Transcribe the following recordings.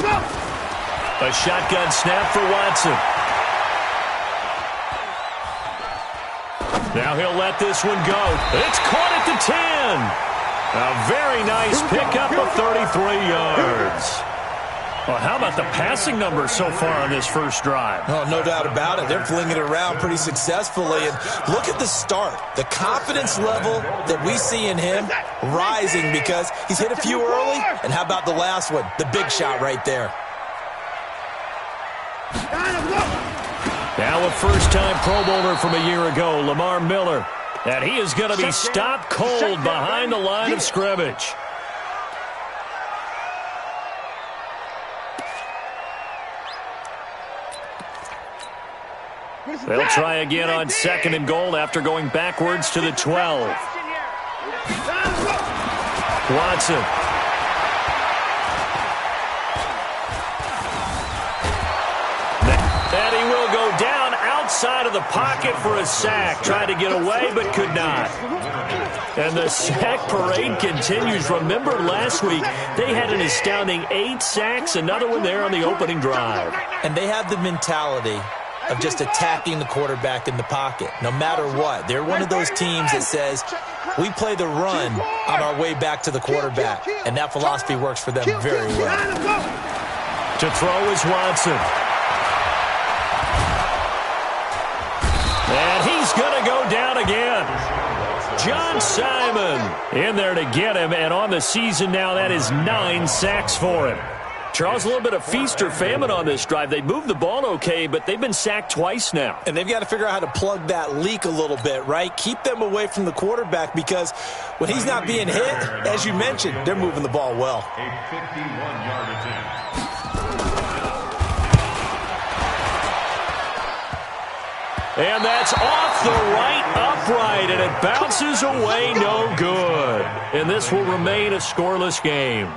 A shotgun snap for Watson. Now he'll let this one go. It's caught at the 10. A very nice pickup of 33 yards. Well, how about the passing numbers so far on this first drive? Oh, no doubt about it. They're flinging it around pretty successfully. And look at the start. The confidence level that we see in him rising because he's hit a few early. And how about the last one? The big shot right there. Now a first-time Pro Bowler from a year ago, Lamar Miller. And he is going to be stopped cold behind the line of scrimmage. They'll try again on 2nd and goal after going backwards to the 12. Watson. And he will go down outside of the pocket for a sack. Tried to get away, but could not. And the sack parade continues. Remember last week, they had an astounding 8 sacks, another one there on the opening drive. And they have the mentality of just attacking the quarterback in the pocket, no matter what. They're one of those teams that says, we play the run on our way back to the quarterback, and that philosophy works for them very well. To throw is Watson. And he's going to go down again. John Simon in there to get him, and on the season now, that is 9 sacks for him. Charles, a little bit of feast or famine on this drive. They moved the ball okay, but they've been sacked twice now. And they've got to figure out how to plug that leak a little bit, right? Keep them away from the quarterback because when he's not being hit, as you mentioned, they're moving the ball well. A 51-yard attempt. And that's off the right upright, and it bounces away no good. And this will remain a scoreless game.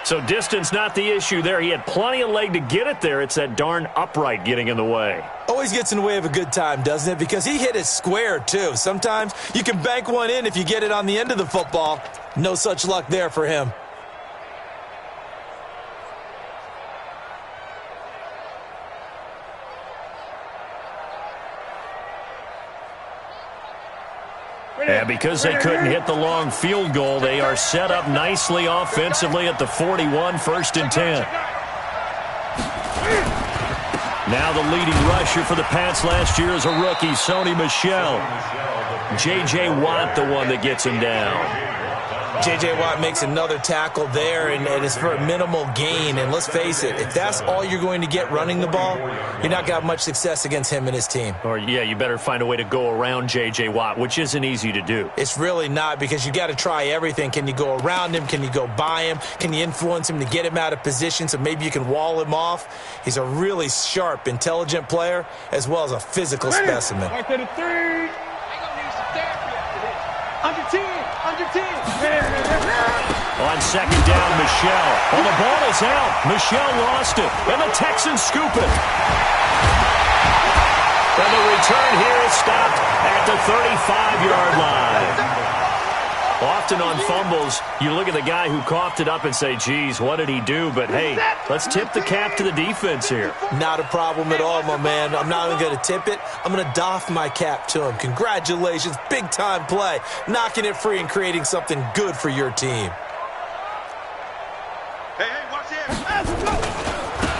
So distance not the issue there. He had plenty of leg to get it there. It's that darn upright getting in the way. Always gets in the way of a good time, doesn't it? Because he hit it square, too. Sometimes you can bank one in if you get it on the end of the football. No such luck there for him. And because they couldn't hit the long field goal, they are set up nicely offensively at the 41, 1st and 10. Now the leading rusher for the Pats last year is a rookie, Sony Michel. J.J. Watt, the one that gets him down. J.J. Watt makes another tackle there, and it's for a minimal gain. And let's face it, if that's all you're going to get running the ball, you're not going to have much success against him and his team. Or, yeah, you better find a way to go around J.J. Watt, which isn't easy to do. It's really not because you got to try everything. Can you go around him? Can you go by him? Can you influence him to get him out of position so maybe you can wall him off? He's a really sharp, intelligent player as well as a physical specimen. Right to the 3. Under 10. Under 10. On 2nd down, Michel. Well, the ball is out. Michel lost it, and the Texans scoop it. And the return here is stopped at the 35-yard line. Often on fumbles, you look at the guy who coughed it up and say, geez, what did he do? But, hey, let's tip the cap to the defense here. Not a problem at all, my man. I'm not even going to tip it. I'm going to doff my cap to him. Congratulations. Big-time play. Knocking it free and creating something good for your team. Hey, watch it.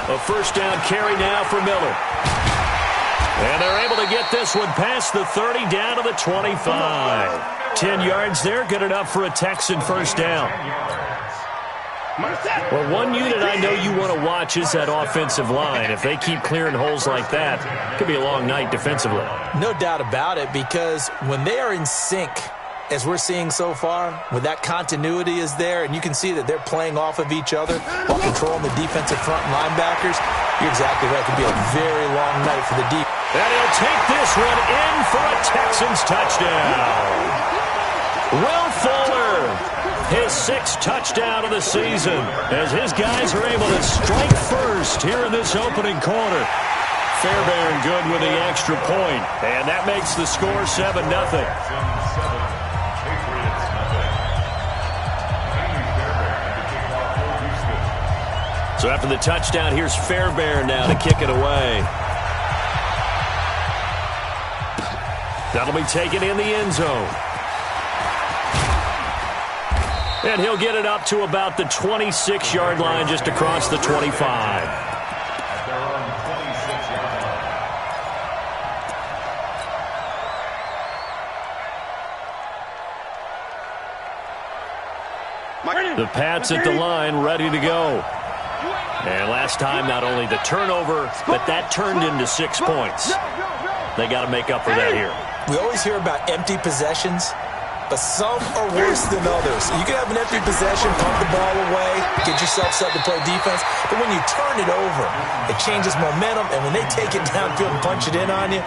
A first down carry now for Miller. And they're able to get this one past the 30 down to the 25. 10 yards there, good enough for a Texan first down. Well, one unit I know you want to watch is that offensive line. If they keep clearing holes like that, it could be a long night defensively. No doubt about it, because when they are in sync, as we're seeing so far, when that continuity is there, and you can see that they're playing off of each other while controlling the defensive front linebackers, you're exactly right. It could be a very long night for the deep. And he'll take this one in for a Texans touchdown. Will Fuller, his 6th touchdown of the season, as his guys are able to strike first here in this opening quarter. Fairbairn good with the extra point, and that makes the score 7-0. So after the touchdown, here's Fairbairn now to kick it away. That'll be taken in the end zone. And he'll get it up to about the 26-yard line, just across the 25. The Pats at the line, ready to go. And last time, not only the turnover, but that turned into 6 points. They got to make up for that here. We always hear about empty possessions, but some are worse than others. You can have an empty possession, pump the ball away, get yourself set to play defense, but when you turn it over, it changes momentum, and when they take it downfield and punch it in on you,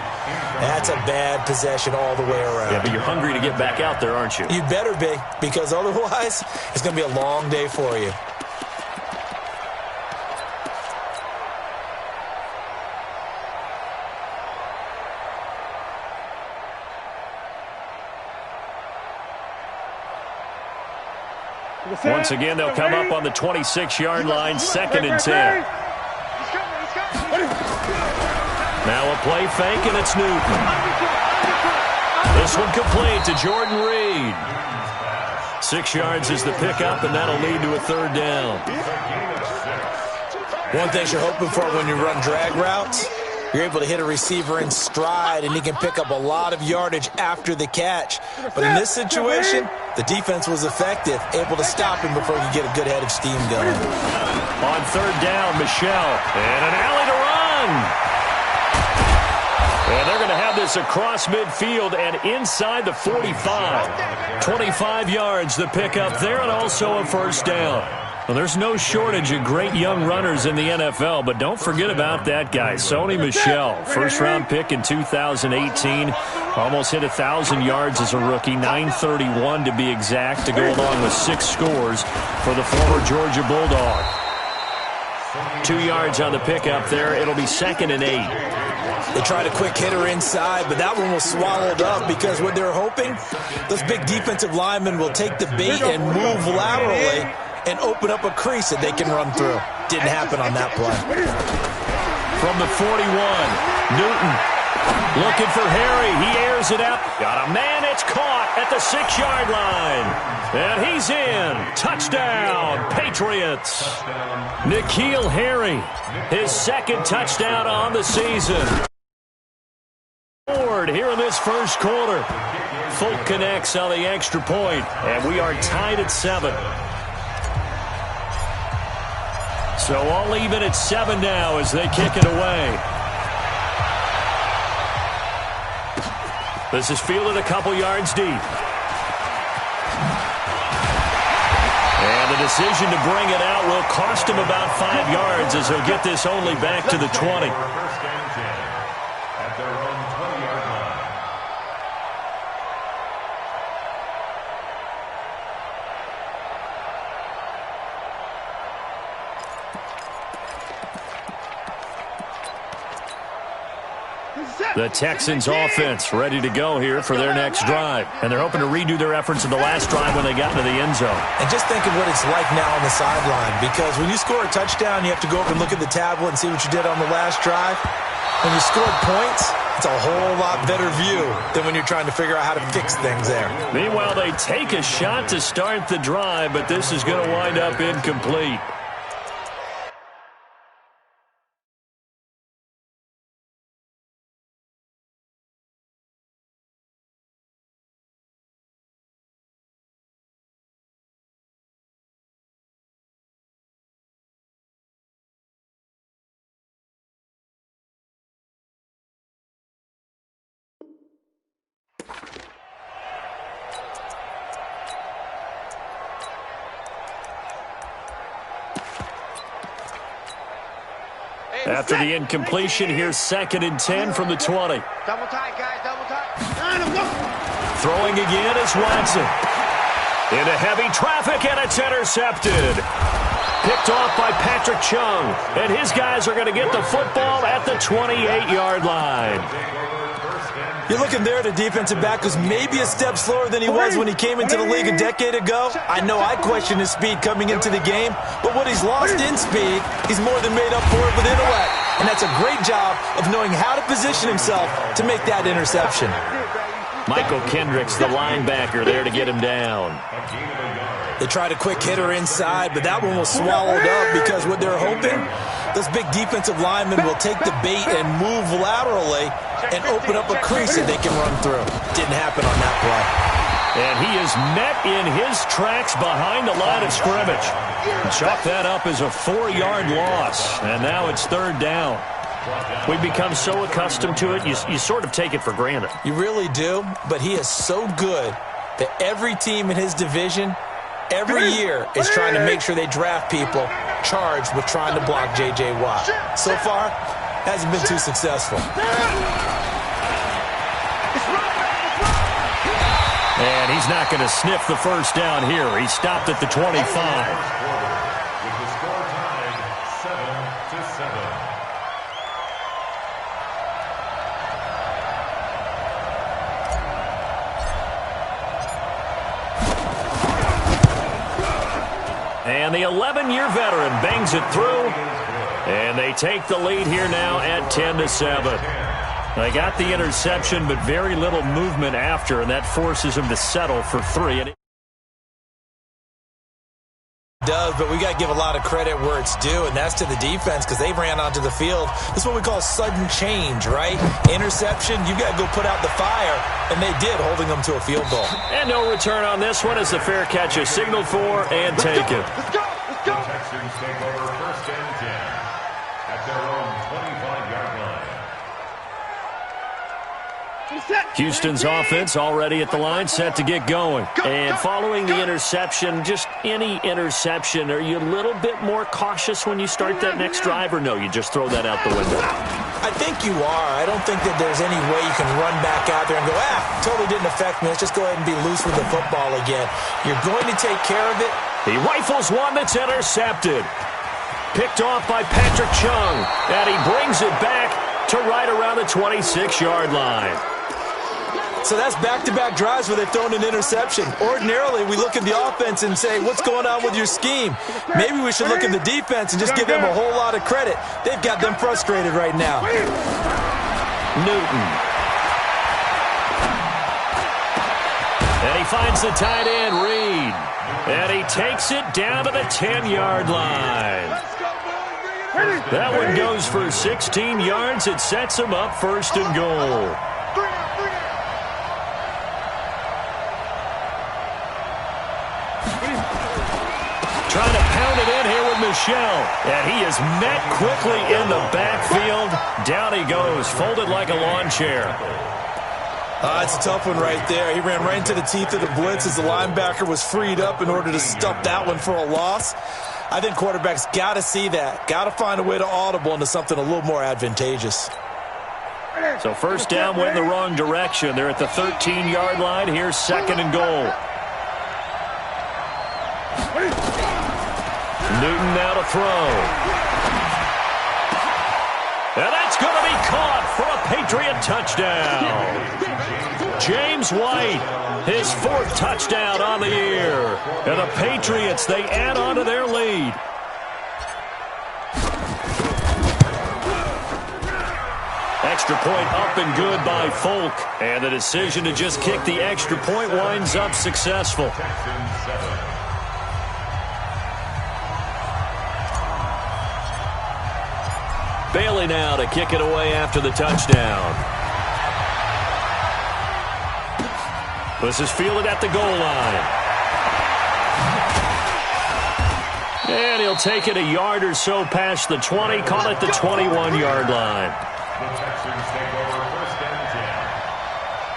that's a bad possession all the way around. Yeah, but you're hungry to get back out there, aren't you? You better be, because otherwise, it's going to be a long day for you. Once again, they'll come up on the 26-yard line, 2nd and 10. Now a play fake, and it's Newton. This one complete to Jordan Reed. 6 yards is the pickup, and that'll lead to a 3rd down. One thing you're hoping for when you run drag routes, you're able to hit a receiver in stride, and he can pick up a lot of yardage after the catch. But in this situation, the defense was effective, able to stop him before he could get a good head of steam going. On 3rd down, Michelle, and an alley to run. And they're going to have this across midfield and inside the 45. 25 yards, the pickup there, and also a 1st down. Well, there's no shortage of great young runners in the NFL, but don't forget about that guy, Sony Michel. 1st-round pick in 2018. Almost hit 1,000 yards as a rookie, 931 to be exact, to go along with 6 scores for the former Georgia Bulldog. 2 yards on the pickup there. It'll be 2nd and 8. They tried a quick hitter inside, but that one was swallowed up because what they're hoping, those big defensive linemen will take the bait and move laterally and open up a crease that they can run through. Didn't happen on that play. From the 41, Newton looking for Harry. He airs it out. Got a man. It's caught at the 6-yard line. And he's in. Touchdown, Patriots. N'Keal Harry, his 2nd touchdown on the season. Here in this 1st quarter. Folk connects on the extra point, and we are tied at 7. So all even at 7 now as they kick it away. This is fielded a couple yards deep. And the decision to bring it out will cost him about 5 yards as he'll get this only back to the 20. The Texans offense ready to go here for their next drive. And they're hoping to redo their efforts in the last drive when they got into the end zone. And just think of what it's like now on the sideline, because when you score a touchdown, you have to go over and look at the tablet and see what you did on the last drive. When you scored points, it's a whole lot better view than when you're trying to figure out how to fix things there. Meanwhile, they take a shot to start the drive, but this is going to wind up incomplete. After the incompletion, here's 2nd and 10 from the 20. Double tight, guys, double tight. Throwing again is Watson. Into heavy traffic, and it's intercepted. Picked off by Patrick Chung. And his guys are going to get the football at the 28-yard line. You're looking there at a defensive back who's maybe a step slower than he was when he came into the league a decade ago. I know I questioned his speed coming into the game, but what he's lost in speed, he's more than made up for it with intellect. And that's a great job of knowing how to position himself to make that interception. Michael Kendricks, the linebacker, there to get him down. They tried a quick hitter inside, but that one was swallowed up because what they're hoping, those big defensive linemen will take the bait and move laterally and open up a crease that they can run through. Didn't happen on that play. And he is met in his tracks behind the line of scrimmage. Chalk that up as a 4-yard loss, and now it's 3rd down. We've become so accustomed to it, you sort of take it for granted. You really do, but he is so good that every team in his division every year is trying to make sure they draft people charged with trying to block J.J. Watt. So far, hasn't been too successful. And he's not going to sniff the first down here. He stopped at the 25. With the score tied 7-7. And the 11-year veteran bangs it through. And they take the lead here now at 10-7. They got the interception, but very little movement after, and that forces them to settle for 3. And does, but we got to give a lot of credit where it's due, and that's to the defense because they ran onto the field. This is what we call sudden change, right? Interception, you got to go put out the fire, and they did, holding them to a field goal. And no return on this one as the fair catch is signaled for and taken. The Texans take over 1st and 10 at their own 25-yard line. Houston's offense already at the line, set to get going. And following the interception, just any interception, are you a little bit more cautious when you start that next drive, or no, you just throw that out the window? I think you are. I don't think that there's any way you can run back out there and go, totally didn't affect me. Let's just go ahead and be loose with the football again. You're going to take care of it. He rifles one that's intercepted. Picked off by Patrick Chung, and he brings it back to right around the 26-yard line. So that's back-to-back drives where they've thrown an interception. Ordinarily, we look at the offense and say, what's going on with your scheme? Maybe we should look at the defense and just give them a whole lot of credit. They've got them frustrated right now. Newton. And he finds the tight end, Reed. And he takes it down to the 10-yard line. That one goes for 16 yards. It sets him up 1st and goal. Trying to pound it in here with Michel. And he is met quickly in the backfield. Down he goes, folded like a lawn chair. It's a tough one right there. He ran right into the teeth of the blitz as the linebacker was freed up in order to stop that one for a loss. I think quarterbacks got to see that. Got to find a way to audible into something a little more advantageous. So 1st down went in the wrong direction. They're at the 13-yard line. Here's 2nd and goal. Newton now to throw. And that's going to be caught for a Patriot touchdown. James White, his 4th touchdown on the year. And the Patriots, they add on to their lead. Extra point up and good by Folk. And the decision to just kick the extra point winds up successful. Bailey now to kick it away after the touchdown. This is fielded at the goal line. And he'll take it a yard or so past the 20, call it the 21-yard line. The Texans take over 1st and 10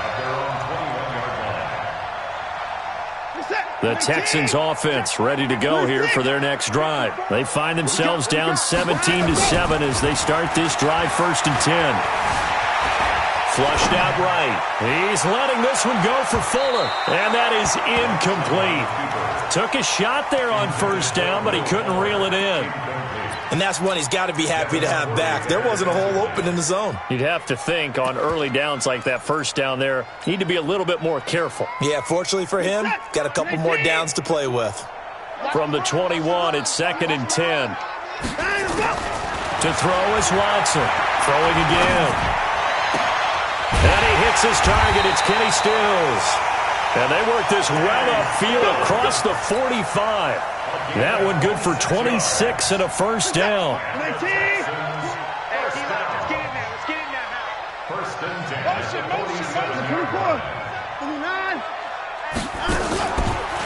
at their own 21-yard line. The Texans offense ready to go here for their next drive. They find themselves down 17-7 as they start this drive 1st and 10. Flushed out right. He's letting this one go for Fuller. And that is incomplete. Took a shot there on 1st down, but he couldn't reel it in. And that's one he's got to be happy to have back. There wasn't a hole open in the zone. You'd have to think on early downs like that first down there, need to be a little bit more careful. Yeah, fortunately for him, got a couple more downs to play with. From the 21, it's 2nd and 10. To throw is Watson. Throwing again. And he hits his target. It's Kenny Stills. And they work this well upfield across the 45. That one good for 26 and a first down. First and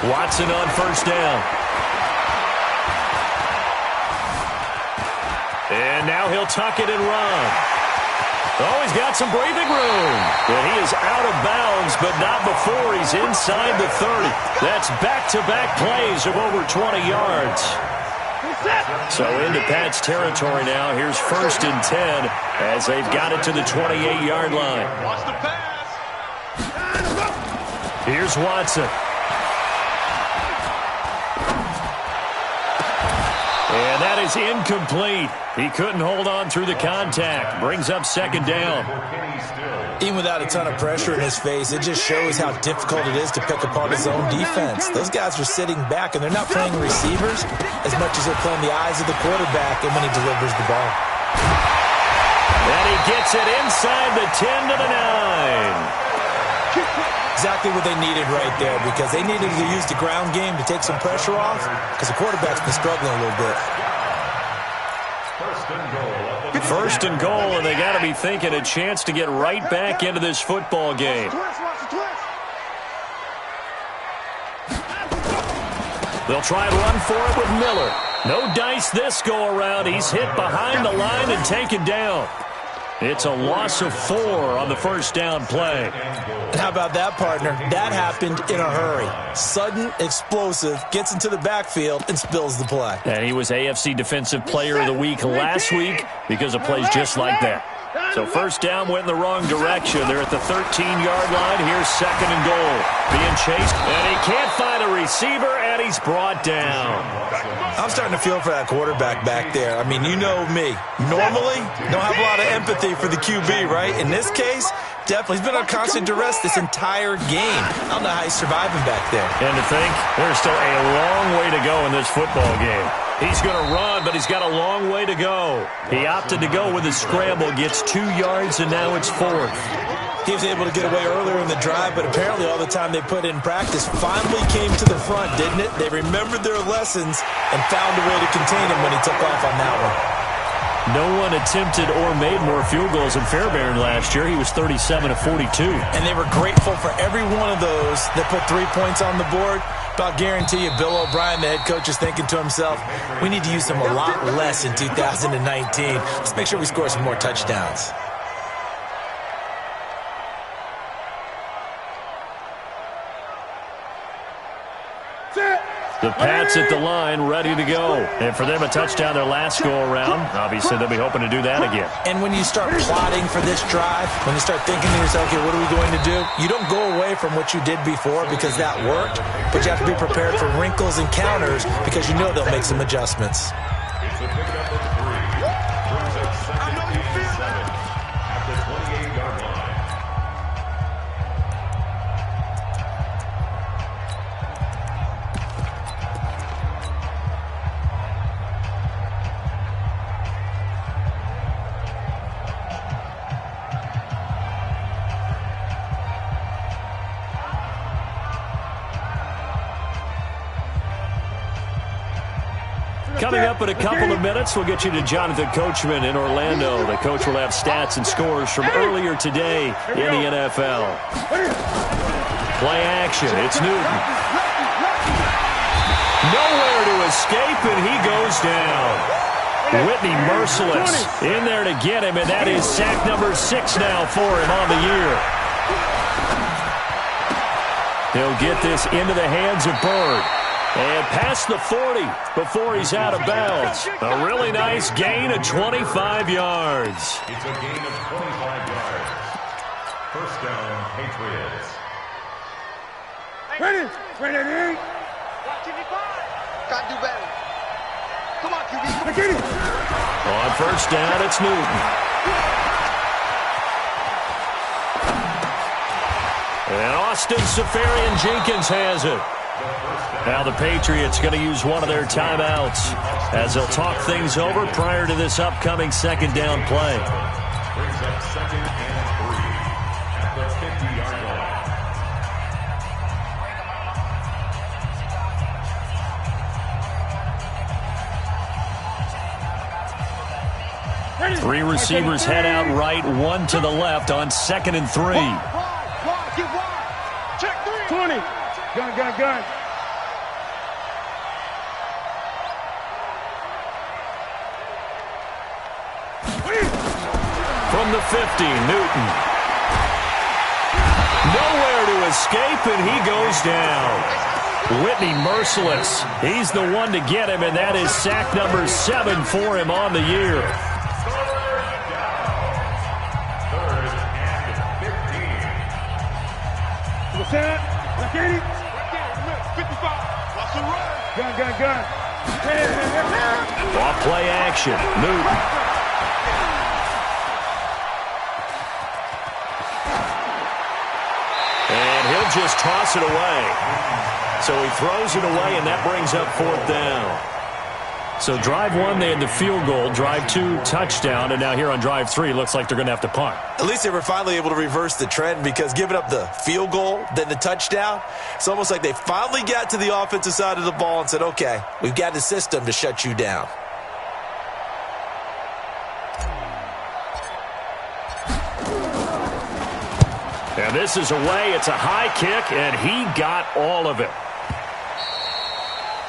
10. Watson on first down. And now he'll tuck it and run. Oh, he's got some breathing room. And he is out of bounds, but not before he's inside the 30. That's back-to-back plays of over 20 yards. So into Pat's territory now. Here's 1st and 10 as they've got it to the 28-yard line. Watch the pass. Here's Watson. And that is incomplete. He couldn't hold on through the contact. Brings up 2nd down. Even without a ton of pressure in his face, it just shows how difficult it is to pick apart his own defense. Those guys are sitting back, and they're not playing receivers as much as they're playing the eyes of the quarterback and when he delivers the ball. And he gets it inside the 10 to the 9. Exactly what they needed right there, because they needed to use the ground game to take some pressure off, because the quarterback's been struggling a little bit. First and goal, and they got to be thinking a chance to get right back into this football game. They'll try and run for it with Miller. No dice this go around. He's hit behind the line and taken down. It's a loss of 4 on the first down play. And how about that, partner? That happened in a hurry. Sudden, explosive, gets into the backfield, and spills the play. And he was AFC Defensive Player of the Week last week because of plays just like that. So first down went in the wrong direction. They're at the 13-yard line. Here's 2nd and goal. Being chased, and he can't find a receiver, and he's brought down. I'm starting to feel for that quarterback back there. I mean, you know me. Normally, don't have a lot of empathy for the QB, right? In this case, definitely. He's been on constant duress this entire game. I don't know how he's surviving back there. And to think, there's still a long way to go in this football game. He's going to run, but he's got a long way to go. He opted to go with a scramble, gets 2 yards, and now it's 4th. He was able to get away earlier in the drive, but apparently all the time they put in practice finally came to the front, didn't it? They remembered their lessons and found a way to contain him when he took off on that one. No one attempted or made more field goals than Fairbairn last year. He was 37 of 42. And they were grateful for every one of those that put 3 points on the board. But I'll guarantee you, Bill O'Brien, the head coach, is thinking to himself, we need to use them a lot less in 2019. Let's make sure we score some more touchdowns. The Pats at the line, ready to go. And for them, a touchdown their last go-around. Obviously, they'll be hoping to do that again. And when you start plotting for this drive, when you start thinking to yourself, okay, what are we going to do? You don't go away from what you did before because that worked, but you have to be prepared for wrinkles and counters because you know they'll make some adjustments. It's a pickup of 3. Brings up 2nd and 7 at the 28-yard line. Coming up in a couple of minutes, we'll get you to Jonathan Coachman in Orlando. The coach will have stats and scores from earlier today in the NFL. Play action. It's Newton. Nowhere to escape, and he goes down. Whitney merciless in there to get him, and that is sack number 6 now for him on the year. He'll get this into the hands of Bird. And past the 40 before he's out of bounds. A really nice gain of 25 yards. It's a gain of 25 yards. First down, Patriots. Ready? Watch it, got to do better. Come on, QB. Get it. On first down, it's Newton. And Austin Safarian-Jenkins has it. Now the Patriots going to use one of their timeouts as they'll talk things over prior to this upcoming second down play. Brings up 2nd and 3 at the 50-yard line. Three receivers head out right, one to the left on 2nd and 3. Check 3. 20. Gun. From the 50, Newton. Nowhere to escape, and he goes down. Whitney merciless. He's the one to get him, and that is sack number 7 for him on the year. Gun. Off play action, Newton. And he'll just toss it away. So he throws it away, and that brings up 4th down. So drive 1, they had the field goal. Drive 2, touchdown. And now here on drive 3, looks like they're going to have to punt. At least they were finally able to reverse the trend, because giving up the field goal, then the touchdown, it's almost like they finally got to the offensive side of the ball and said, okay, we've got the system to shut you down. And this is away. It's a high kick, and he got all of it.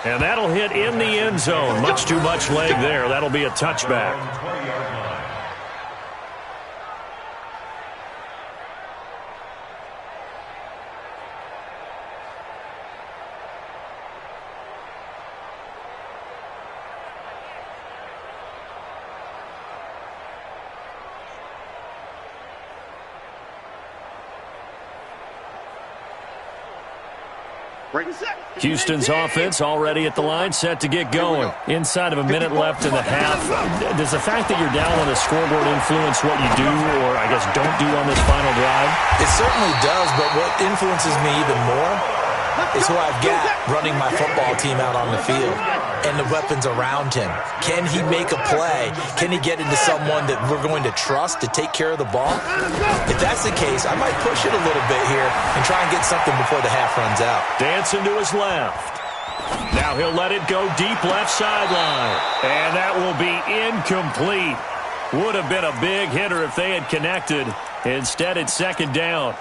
And that'll hit in the end zone. Much too much leg there. That'll be a touchback. 20-yard line. Houston's offense already at the line, set to get going. Inside of a minute left in the half. Does the fact that you're down on the scoreboard influence what you do, or I guess don't do on this final drive? It certainly does, but what influences me even more is who I've got running my football team out on the field and the weapons around him. Can he make a play? Can he get into someone that we're going to trust to take care of the ball? If that's the case, I might push it a little bit here and try and get something before the half runs out. Dancing to his left. Now he'll let it go deep left sideline. And that will be incomplete. Would have been a big hitter if they had connected. Instead, it's 2nd down.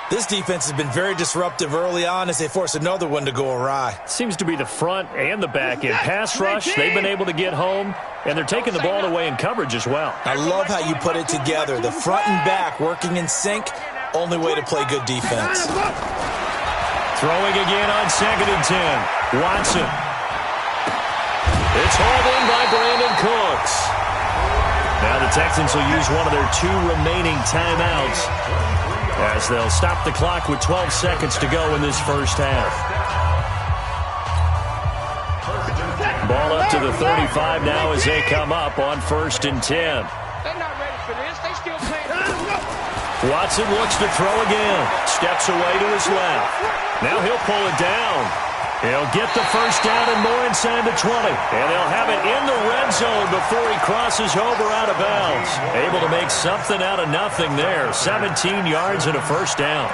This defense has been very disruptive early on as they force another one to go awry. Seems to be the front and the back end. Pass rush, they've been able to get home, and they're taking the ball away in coverage as well. I love how you put it together. The front and back working in sync, only way to play good defense. Throwing again on 2nd and 10. Watson. It's hauled in by Brandon Cooks. Now the Texans will use one of their 2 remaining timeouts as they'll stop the clock with 12 seconds to go in this first half. Ball up to the 35 now as they come up on 1st and 10. They're not ready for this. They still playing. Watson looks to throw again. Steps away to his left. Now he'll pull it down. He'll get the first down and more inside the 20. And they'll have it in the red zone before he crosses over out of bounds. Able to make something out of nothing there. 17 yards and a first down.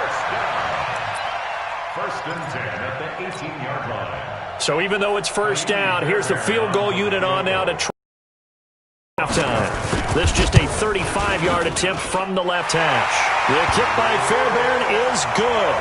1st and 10 at the 18-yard line. So even though it's first down, here's the field goal unit on now to halftime. This just a 35-yard attempt from the left hash. The kick by Fairbairn is good.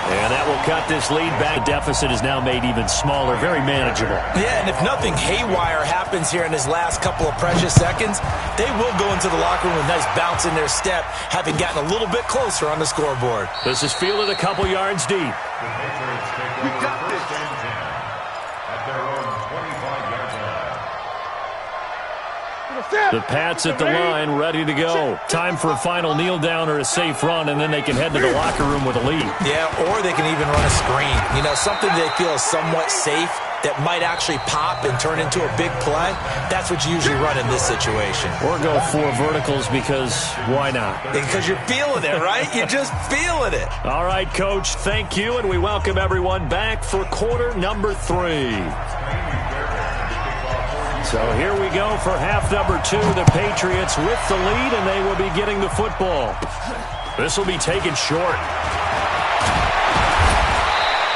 And that will cut this lead back. The deficit is now made even smaller, very manageable. Yeah, and if nothing haywire happens here in his last couple of precious seconds, they will go into the locker room with a nice bounce in their step, having gotten a little bit closer on the scoreboard. This is fielded a couple yards deep. The Patriots take over 1st and 10 at their own 25-yard line. The Pats at the line, ready to go. Time for a final kneel down or a safe run, and then they can head to the locker room with a lead. Yeah, or they can even run a screen. You know, something they feel is somewhat safe that might actually pop and turn into a big play, that's what you usually run in this situation. Or go 4 verticals because why not? Because you're feeling it, right? You're just feeling it. All right, Coach, thank you, and we welcome everyone back for quarter number 3. So here we go for half number 2. The Patriots with the lead, and they will be getting the football. This will be taken short.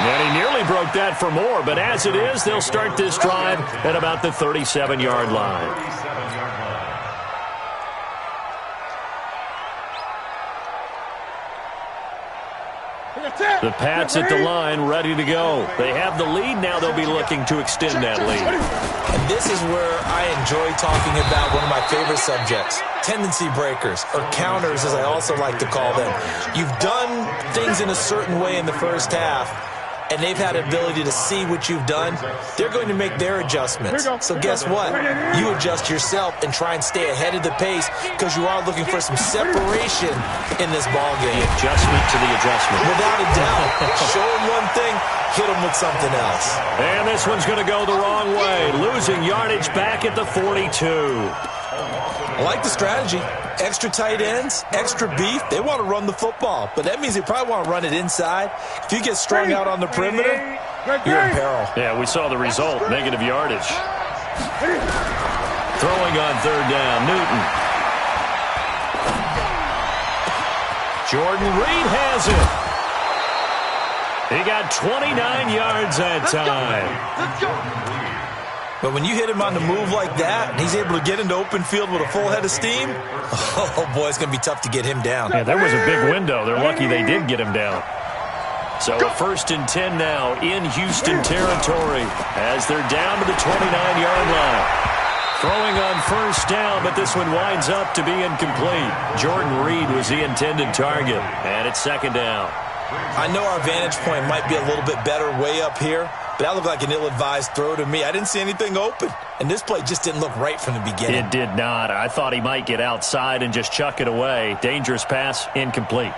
And he nearly broke that for more, but as it is, they'll start this drive at about the 37-yard line. The Pats at the line, ready to go. They have the lead. Now they'll be looking to extend that lead. And this is where I enjoy talking about one of my favorite subjects, tendency breakers, or counters, as I also like to call them. You've done things in a certain way in the first half, and they've had an ability to see what you've done. They're going to make their adjustments. So guess what? You adjust yourself and try and stay ahead of the pace because you are looking for some separation in this ball game. The adjustment to the adjustment. Without a doubt. Show them one thing, hit them with something else. And this one's going to go the wrong way. Losing yardage back at the 42. I like the strategy. Extra tight ends, extra beef. They want to run the football, but that means they probably want to run it inside. If you get strung out on the perimeter, you're in peril. Yeah, we saw the result, negative yardage. Throwing on third down, Newton. Jordan Reed has it. He got 29 yards that time. Let's go. But when you hit him on the move like that, and he's able to get into open field with a full head of steam, oh, boy, it's going to be tough to get him down. Yeah, there was a big window. They're lucky they did get him down. So a 1st and 10 now in Houston territory as they're down to the 29-yard line. Throwing on first down, but this one winds up to be incomplete. Jordan Reed was the intended target, and it's 2nd down. I know our vantage point might be a little bit better way up here, but that looked like an ill-advised throw to me. I didn't see anything open, and this play just didn't look right from the beginning. It did not. I thought he might get outside and just chuck it away. Dangerous pass, incomplete.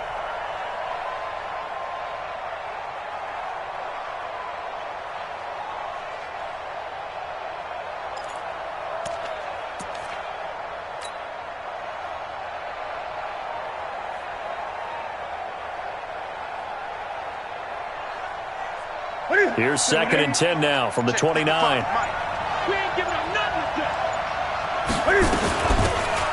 Here's 2nd and 10 now from the 29. We ain't giving up nothing today.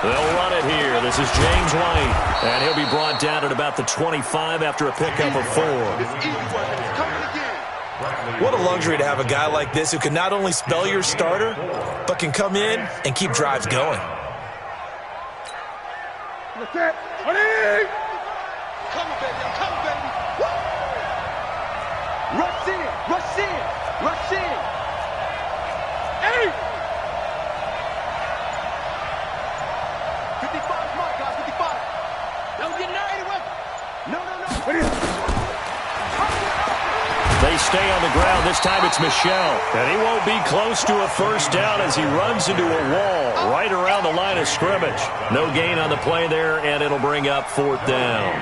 They'll run it here. This is James White, and he'll be brought down at about the 25 after a pickup of 4. What a luxury to have a guy like this who can not only spell your starter, but can come in and keep drives going. That's it. Come on, baby. I'm coming, baby. Woo! Rush in. Rush in. Rush in. Hey! 55, come on, guys. 55. Don't get anywhere. No. They stay on the ground. This time it's Michel. And he won't be close to a first down as he runs into a wall right around the line of scrimmage. No gain on the play there, and it'll bring up 4th down.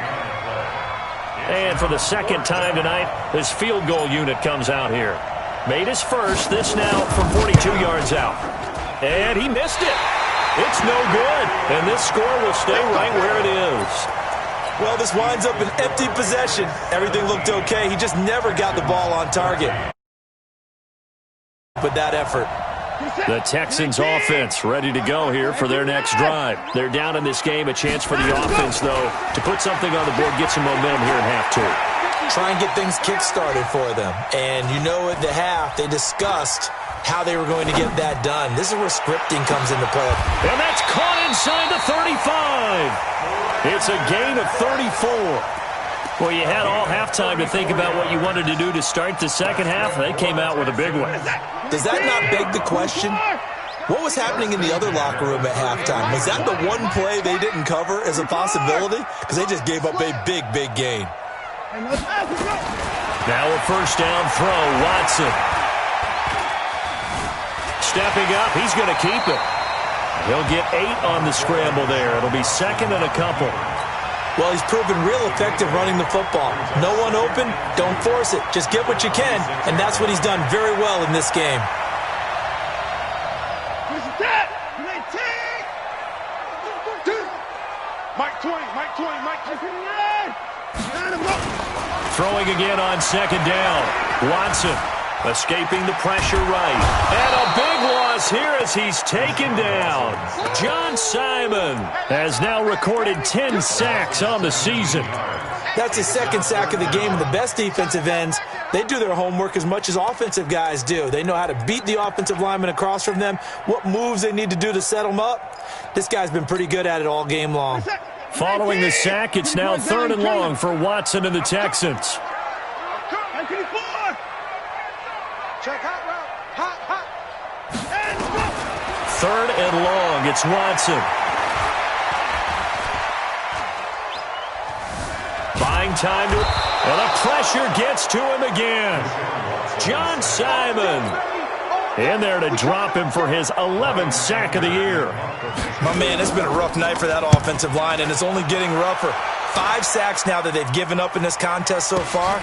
And for the 2nd time tonight, this field goal unit comes out here. Made his first, this now from 42 yards out. And he missed it. It's no good. And this score will stay right where it is. Well, this winds up an empty possession. Everything looked okay. He just never got the ball on target. With that effort. The Texans offense ready to go here for their next drive. They're down in this game. A chance for the offense, though, to put something on the board, get some momentum here in half 2. Try and get things kick-started for them. And you know at the half, they discussed how they were going to get that done. This is where scripting comes into play. And that's caught inside the 35. It's a gain of 34. Well, you had all halftime to think about what you wanted to do to start the second half. They came out with a big one. Does that not beg the question? What was happening in the other locker room at halftime? Was that the one play they didn't cover as a possibility? Because they just gave up a big, big gain. Now a first down throw, Watson. Stepping up, he's going to keep it. He'll get 8 on the scramble there. It'll be 2nd and a couple. Well, he's proven real effective running the football. No one open, don't force it. Just get what you can, and that's what he's done very well in this game. Throwing again on second down. Watson escaping the pressure right. And a big loss here as he's taken down. John Simon has now recorded 10 sacks on the season. That's his second sack of the game, and the best defensive ends, they do their homework as much as offensive guys do. They know how to beat the offensive lineman across from them, what moves they need to do to set them up. This guy's been pretty good at it all game long. Following the sack, it's now 3rd and long for Watson and the Texans. Third and long, it's Watson. Buying time to, and the pressure gets to him again. John Simon in there to drop him for his 11th sack of the year. My man, it's been a rough night for that offensive line, and it's only getting rougher. 5 sacks now that they've given up in this contest so far.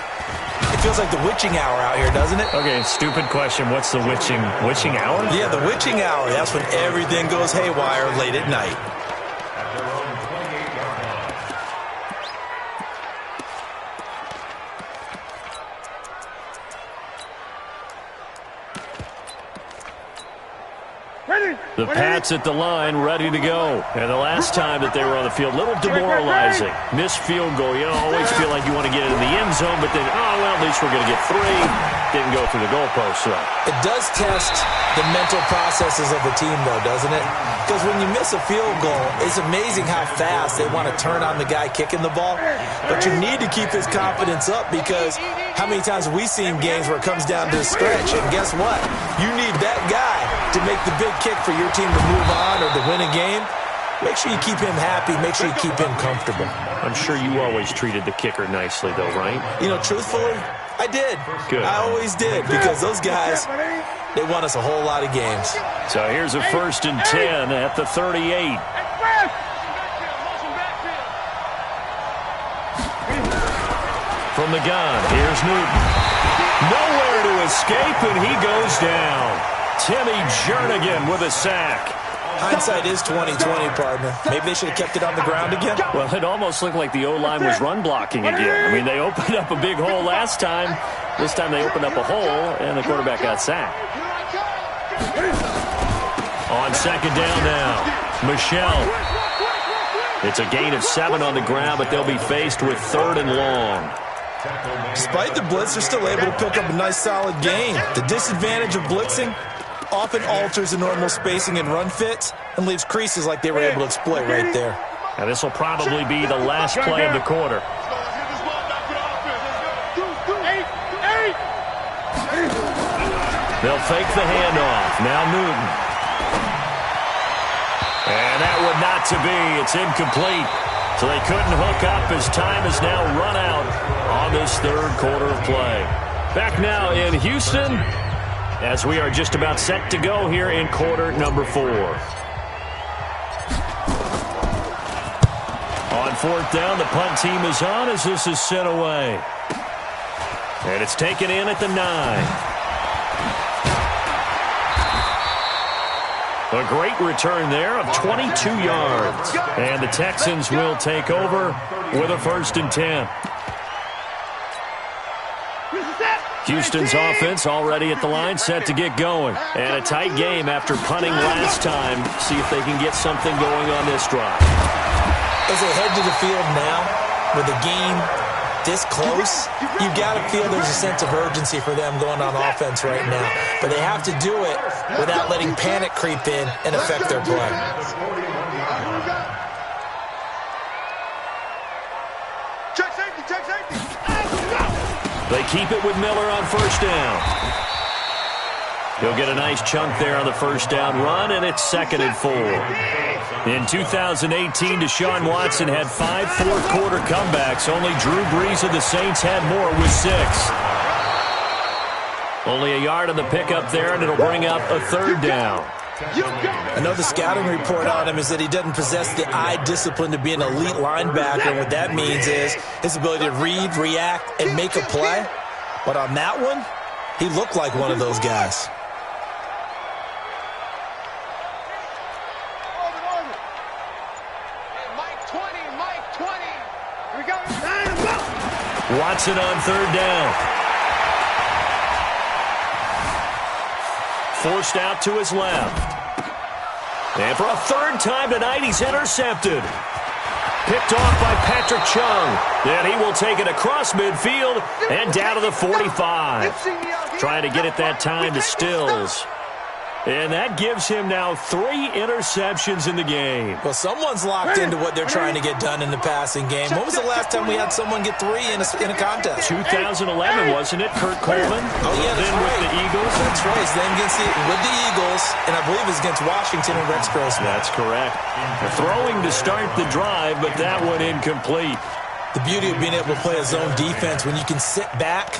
It feels like the witching hour out here, doesn't it? Okay, stupid question. What's the witching hour? Yeah, the witching hour. That's when everything goes haywire late at night. The Pats at the line, ready to go. And the last time that they were on the field, a little demoralizing. Missed field goal. You always feel like you want to get it in the end zone, but then, oh, well, at least we're going to get 3. Didn't go through the goalpost, right? It does test the mental processes of the team, though, doesn't it? Because when you miss a field goal, it's amazing how fast they want to turn on the guy kicking the ball. But you need to keep his confidence up, because how many times have we seen games where it comes down to a stretch, and guess what? You need that guy to make the big kick for your team to move on or to win a game. Make sure you keep him happy. Make sure you keep him comfortable. I'm sure you always treated the kicker nicely, though, right? You know, truthfully, I did. Good. I always did, because those guys, they won us a whole lot of games. So here's a 1st and 10 at the 38. From the gun, here's Newton. Nowhere to escape, and he goes down. Timmy Jernigan with a sack. Hindsight is 20/20, partner. Maybe they should have kept it on the ground again. Well, it almost looked like the O-line was run blocking again. I mean, they opened up a big hole last time. This time they opened up a hole, and the quarterback got sacked. On second down now, Michelle. It's a gain of 7 on the ground, but they'll be faced with 3rd and long. Despite the blitz, they're still able to pick up a nice, solid gain. The disadvantage of blitzing often alters the normal spacing and run fits and leaves creases like they were able to exploit right there. Now, this will probably be the last play of the quarter. They'll fake the handoff. Now Newton. And that would not to be. It's incomplete. So they couldn't hook up as time is now run out on this 3rd quarter of play. Back now in Houston as we are just about set to go here in quarter number 4. On 4th down, the punt team is on as this is sent away. And it's taken in at the 9. A great return there of 22 yards. And the Texans will take over with a 1st and 10. Houston's offense already at the line, set to get going. And a tight game after punting last time. See if they can get something going on this drive. As they head to the field now, with the game this close, you got to feel there's a sense of urgency for them going on offense right now. But they have to do it without letting panic creep in and affect their play. Check safety, check safety. They keep it with Miller on 1st down. He'll get a nice chunk there on the 1st down run, and it's 2nd and 4. In 2018, Deshaun Watson had 5 fourth-quarter comebacks. Only Drew Brees of the Saints had more with 6. Only a yard on the pickup there, and it'll bring up a 3rd down. I know the scouting report on him is that he doesn't possess the eye discipline to be an elite linebacker. And what that means is his ability to read, react, and make a play. But on that one, he looked like one of those guys. Watson on third down. Forced out to his left. And for a third time tonight, he's intercepted. Picked off by Patrick Chung. Then he will take it across midfield and down to the 45. Trying to get it that time to Stills. And that gives him now 3 interceptions in the game. Well, someone's locked into what they're trying to get done in the passing game. When was the last time we had someone get 3 in a contest? 2011, wasn't it? Kurt Coleman? Oh, yeah, that's then right. With the Eagles? That's right. He's then with the Eagles, and I believe it's against Washington and Rex Grossman. That's correct. Throwing to start the drive, but that one incomplete. The beauty of being able to play a zone defense when you can sit back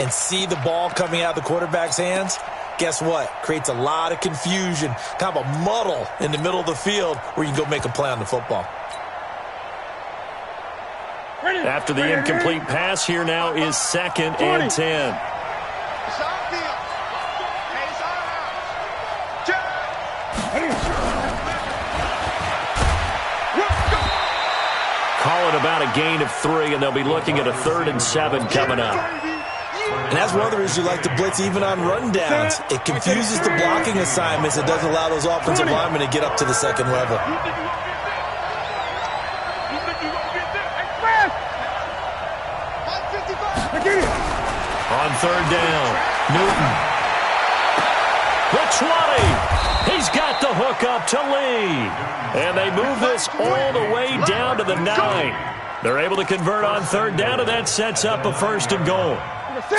and see the ball coming out of the quarterback's hands, guess what? Creates a lot of confusion, kind of a muddle in the middle of the field where you can go make a play on the football. After the incomplete pass, here now is 2nd and 10. Call it about a gain of 3, and they'll be looking at a 3rd and 7 coming up. And that's one of the reasons you like to blitz even on rundowns. It confuses the blocking assignments. It doesn't allow those offensive linemen to get up to the second level. On 3rd down, Newton. The 20. He's got the hook up to Lee. And they move this all the way down to the 9. They're able to convert on 3rd down, and that sets up a 1st and goal.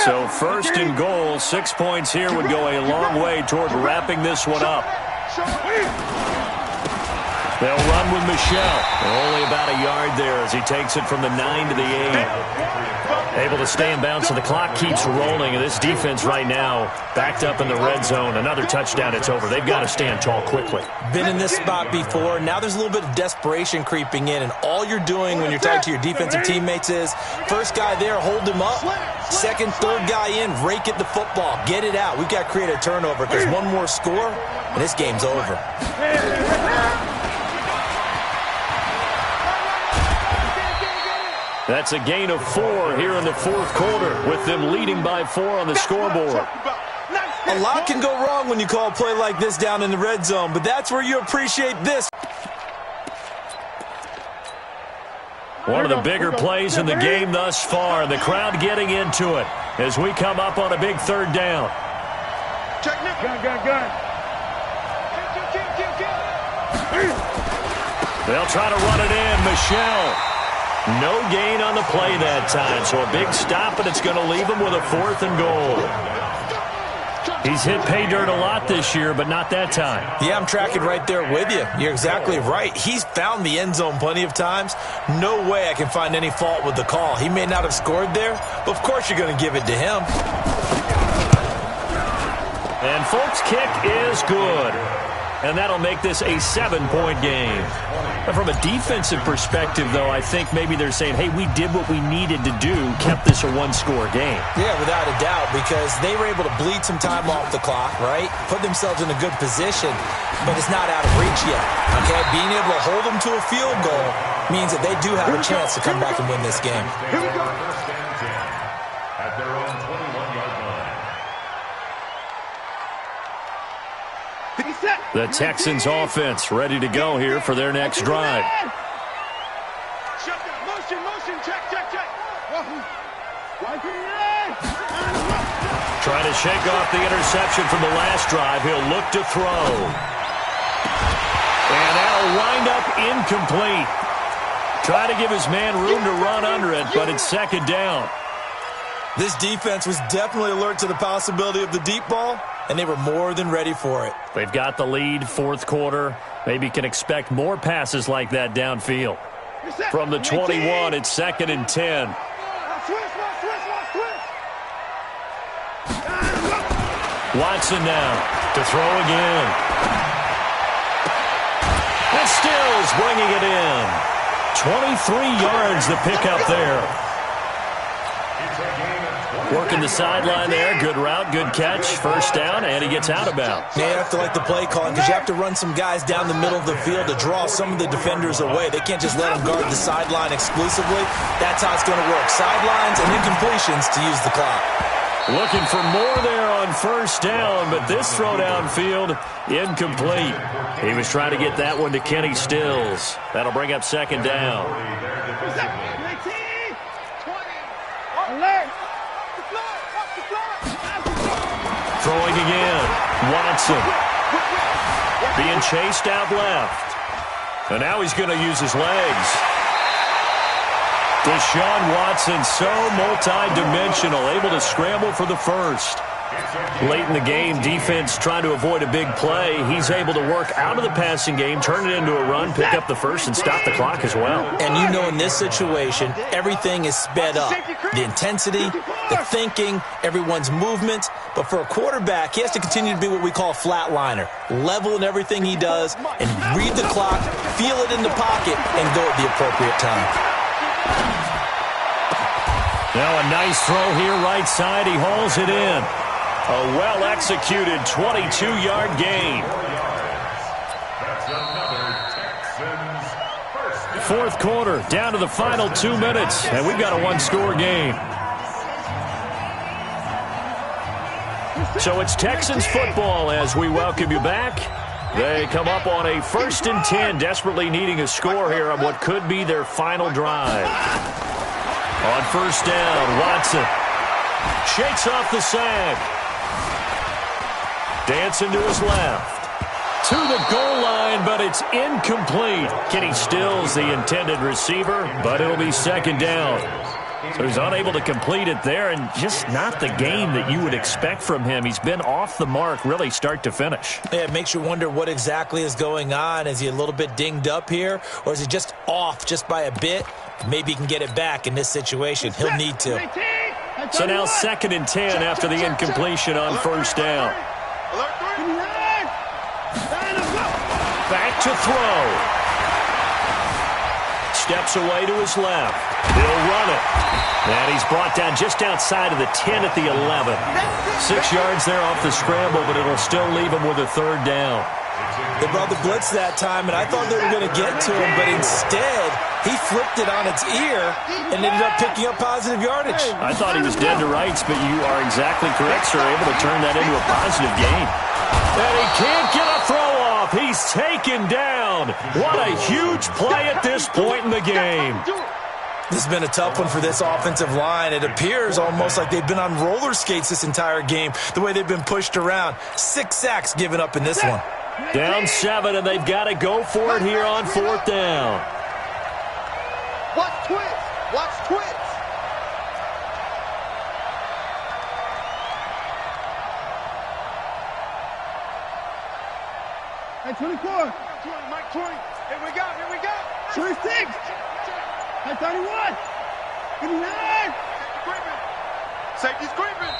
So 1st and goal, 6 points here would go a long way toward wrapping this one up. They'll run with Michelle. Only about a yard there as he takes it from the 9 to the 8. Able to stay in bounds, so the clock keeps rolling. And this defense right now backed up in the red zone. Another touchdown, it's over. They've got to stand tall quickly. Been in this spot before. Now there's a little bit of desperation creeping in. And all you're doing when you're talking to your defensive teammates is, first guy there, hold him up. Second, third guy in, rake at the football. Get it out. We've got to create a turnover because one more score, and this game's over. That's a gain of 4 here in the 4th quarter, with them leading by 4 on the scoreboard. A lot can go wrong when you call a play like this down in the red zone, but that's where you appreciate this. One of the bigger plays in the game thus far. The crowd getting into it as we come up on a big 3rd down. They'll try to run it in. Michelle. No gain on the play that time, so a big stop, and it's going to leave him with a 4th and goal. He's hit pay dirt a lot this year, but not that time. Yeah, I'm tracking right there with you. You're exactly right. He's found the end zone plenty of times. No way I can find any fault with the call. He may not have scored there, but of course you're going to give it to him. And Folk's kick is good. And that'll make this a 7-point game. But from a defensive perspective, though, I think maybe they're saying, hey, we did what we needed to do, kept this a 1-score game. Yeah, without a doubt, because they were able to bleed some time off the clock, right? Put themselves in a good position, but it's not out of reach yet, okay? Being able to hold them to a field goal means that they do have a chance to come back and win this game. At their own 21-yard line. The Texans offense ready to go here for their next drive. Motion, check. Trying to shake off the interception from the last drive. He'll look to throw. And that'll wind up incomplete. Try to give his man room to run under it, but it's 2nd down. This defense was definitely alert to the possibility of the deep ball, and they were more than ready for it. They've got the lead, 4th quarter. Maybe can expect more passes like that downfield. From the 21, it's 2nd and 10. Watson now to throw again. Stills bringing it in. 23 yards to pick up there. Working the sideline there. Good route, good catch. First down, and he gets out of bounds. Yeah, you have to like the play calling because you have to run some guys down the middle of the field to draw some of the defenders away. They can't just let them guard the sideline exclusively. That's how it's going to work. Sidelines and incompletions to use the clock. Looking for more there on first down, but this throw downfield, incomplete. He was trying to get that one to Kenny Stills. That'll bring up second down. Throwing again. Watson. Being chased out left. And now he's going to use his legs. Deshaun Watson, so multi-dimensional, able to scramble for the first. Late in the game, defense trying to avoid a big play. He's able to work out of the passing game, turn it into a run, pick up the first, and stop the clock as well. And you know in this situation, everything is sped up. The intensity, the thinking, everyone's movement. But for a quarterback, he has to continue to be what we call a flatliner. Level in everything he does and read the clock, feel it in the pocket, and go at the appropriate time. Now a nice throw here right side. He hauls it in. A well-executed 22-yard gain. Fourth quarter, down to the final 2 minutes, and we've got a one-score game. So it's Texans football as we welcome you back. They come up on a 1st and 10, desperately needing a score here on what could be their final drive. On first down, Watson shakes off the sack. Dancing to his left. To the goal line, but it's incomplete. Kenny Stills, the intended receiver, but it'll be second down. So he's unable to complete it there, and just not the game that you would expect from him. He's been off the mark, really, start to finish. Yeah, it makes you wonder what exactly is going on. Is he a little bit dinged up here, or is he just off just by a bit? Maybe he can get it back in this situation. He'll need to. So now 2nd and 10 after the incompletion on first down. Back to throw. Steps away to his left. He'll run it. And he's brought down just outside of the 10 at the 11. 6 yards there off the scramble, but it'll still leave him with a third down. They brought the blitz that time, and I thought they were going to get to him, but instead he flipped it on its ear and ended up picking up positive yardage. I thought he was dead to rights, but you are exactly correct, sir. Able to turn that into a positive gain. And he can't get a throw off. He's taken down. What a huge play at this point in the game. This has been a tough one for this offensive line. It appears almost like they've been on roller skates this entire game, the way they've been pushed around. 6 sacks given up in this one. Down 7, and they've got to go for it here on 4th down. Watch twits. Watch twits. Hey, 24. 20, Mike 20. Here we go. Here we go. 26. Hey, 31. 59. Safety's creeping.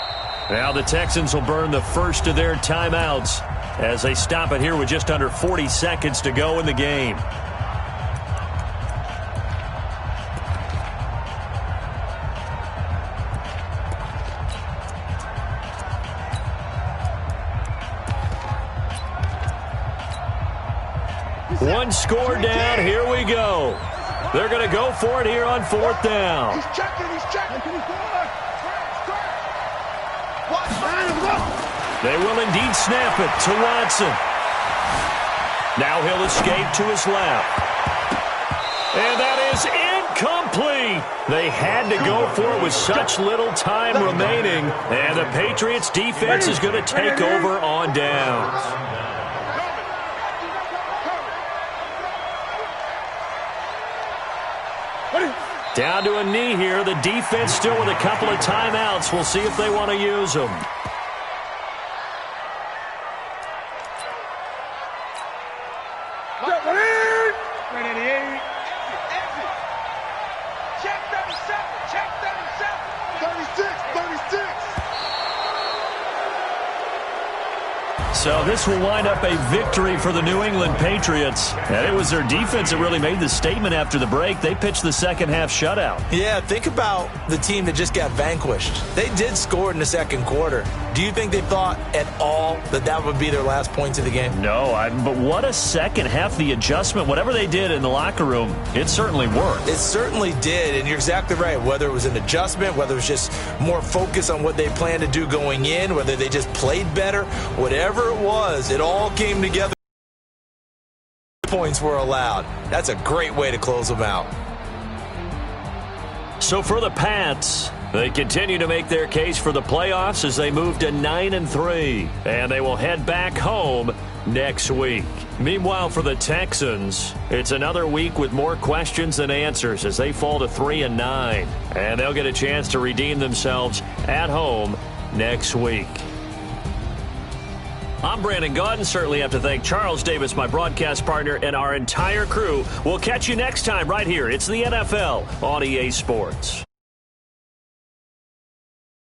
Now the Texans will burn the first of their timeouts as they stop it here with just under 40 seconds to go in the game. One score down. Here we go. They're going to go for it here on 4th down. He's checking. He's checking. They will indeed snap it to Watson. Now he'll escape to his left. And that is incomplete. They had to go for it with such little time remaining. And the Patriots defense is going to take over on downs. Down to a knee here. The defense still with a couple of timeouts. We'll see if they want to use them. Check 37. Check 37. 36. 36. So this will wind up a victory for the New England Patriots. And it was their defense that really made the statement after the break. They pitched the second-half shutout. Yeah, think about the team that just got vanquished. They did score in the second quarter. Do you think they thought at all that that would be their last points of the game? No, but what a second half. The adjustment, whatever they did in the locker room, it certainly worked. It certainly did, and you're exactly right. Whether it was an adjustment, whether it was just more focus on what they planned to do going in, whether they just played better, whatever it was, it all came together. Points were allowed. That's a great way to close them out. So for the Pats, they continue to make their case for the playoffs as they move to 9-3, and they will head back home next week. Meanwhile, for the Texans, it's another week with more questions than answers as they fall to 3-9, and they'll get a chance to redeem themselves at home next week. I'm Brandon Gaudin. Certainly have to thank Charles Davis, my broadcast partner, and our entire crew. We'll catch you next time right here. It's the NFL on EA Sports.